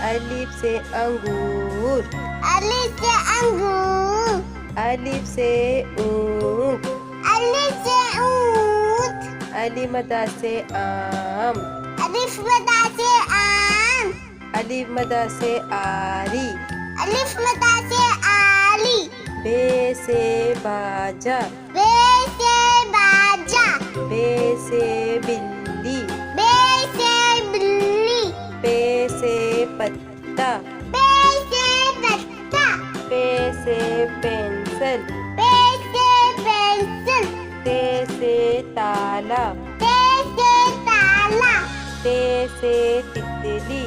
अलिफ से अंगूर, अलिफ से अंगूर, अलिफ से ऊँट, अलिफ से ऊँट, अलिफ मदा से आम, अलिफ मदा से आम, अलिफ मदा से आरी, अलिफ मदा से आली, बे से बाजा, बे से बाजा, बे से बिल्ली, बे से बिल्ली, पे से पत्ता, पे से पत्ता, पे से पेंसिल, पे से पेंसिल, ते से ताला, ते से ताला, ते से तितली,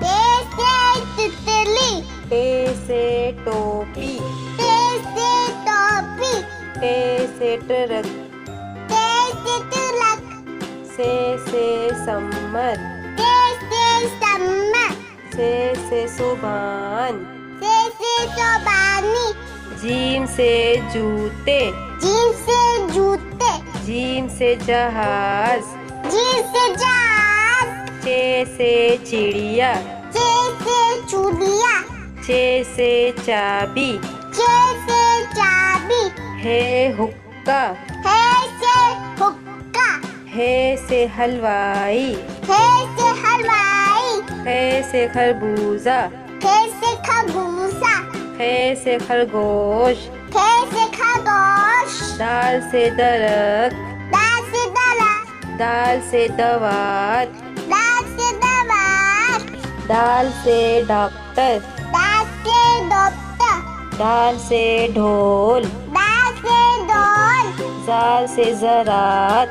ते से तितली, टे से टोपी, ते से टोपी, टे से ट्रक, ते से तिलक, से सम्मत, ते से सम्मत, से सुभान, से चौबानी, जीम से जूते, जीम से जूते, जीम से जहाज, जीम से जहाज, चे से चिड़िया, चे से चूड़िया, चे से चाबी, चे से चाबी, है हुक्का, है से हुक्का, है से हलवाई, है से हलवाई, है से खरबूजा, है से खरबूजा, है से खरगोश, है से खरगोश, दाल से दरख्त, दाल से दला, दाल से दवात, दाल से दवात, दाल से डॉक्टर, दाल से डॉक्टर, दाल से ढोल, दाल से डोल, जाल से ज़रात,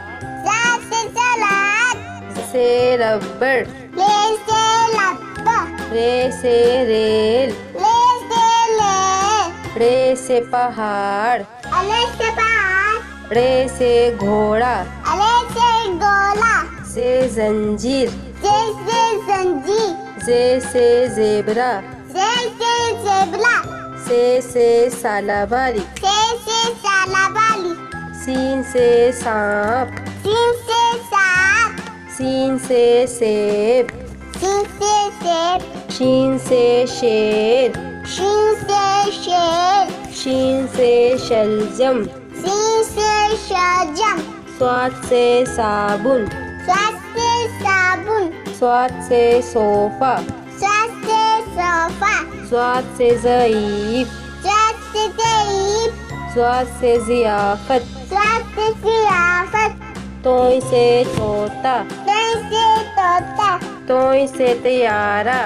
दाल से सलाद, से रबड़, ले से लब्बा, रे से रेल, ले से ले, रे से पहाड़, अले से पहाड़, रे से घोड़ा, अले से गोला, से जंजीर, जे से जंजीर, से ज़ेबरा, जे से जेबला, से सालाबारी, से सालाबाली, सीन से सांप, सीन से सांप, सीन से सेब, सीन से सेब, शीन से शेर, शीन से शेर, शीन से शलजम, सीन से शाजम, स्वाद से साबुन, स्वाद से साबुन, स्वाद से सोफा, स्वाद से सोफा, स्वाद से ज़ईफ, स्वाद से ज़ईफ, स्वाद से ज़ियाफ़त, स्वाद से ज़ियाफ़त, तोय से तोता, तय से तोता, तोय से तैयारा,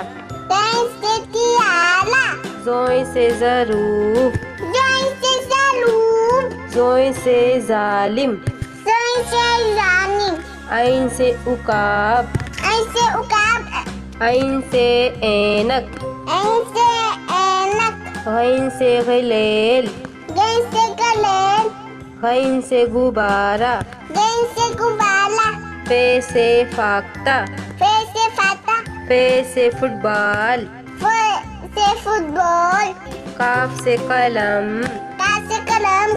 तय से तियाला, जोय से ज़रूफ, जोय से ज़रूर, जोय से जालिम, जोय से जानिम, ऐन से उकाब, ऐसे उकाब, ऐन से ऐनक, ऐसे ऐनक, गैन से गलेल, गैन से गलेल, गैन से गुब्बारा, गैन से गुब्बारा, पे से फाख्ता, फे से फाता, पे से फुटबॉल, फे से फुटबॉल, काफ से कलम, का से कलम,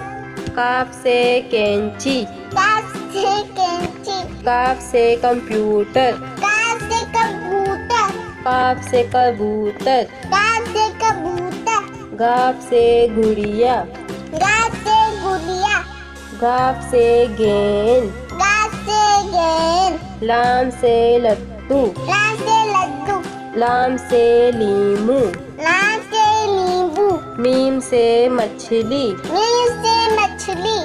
काफ से कैंची, का से कैंची, काफ से कंप्यूटर, का से कबूतर, काफ से कबूतर, का से कबूतर, गाफ से गुड़िया, गा से गुड़िया, गाफ से गेंद, गा से गेंद, लाम से लट्टू, ला से लड्डू, लाम से लीमू, ला से नींबू, मीम से मछली, मीम से मछली,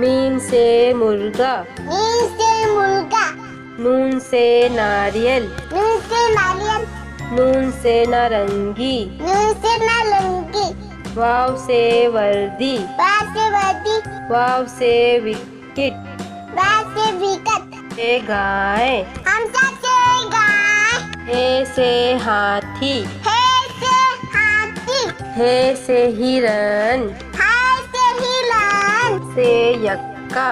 मीम से मुर्गा, मीम से मुर्गा, नून से नारियल, नून से नारियल, नून से नारंगी, नून से नारंगी, वाव से वर्दी, बा से वर्दी, वाव से विकेट, बा से विकेट, से गाय, हमजा से गाय, हे से हाथी, हे से हाथी, हे से हिरन, हाय से हिरण, से यक्का,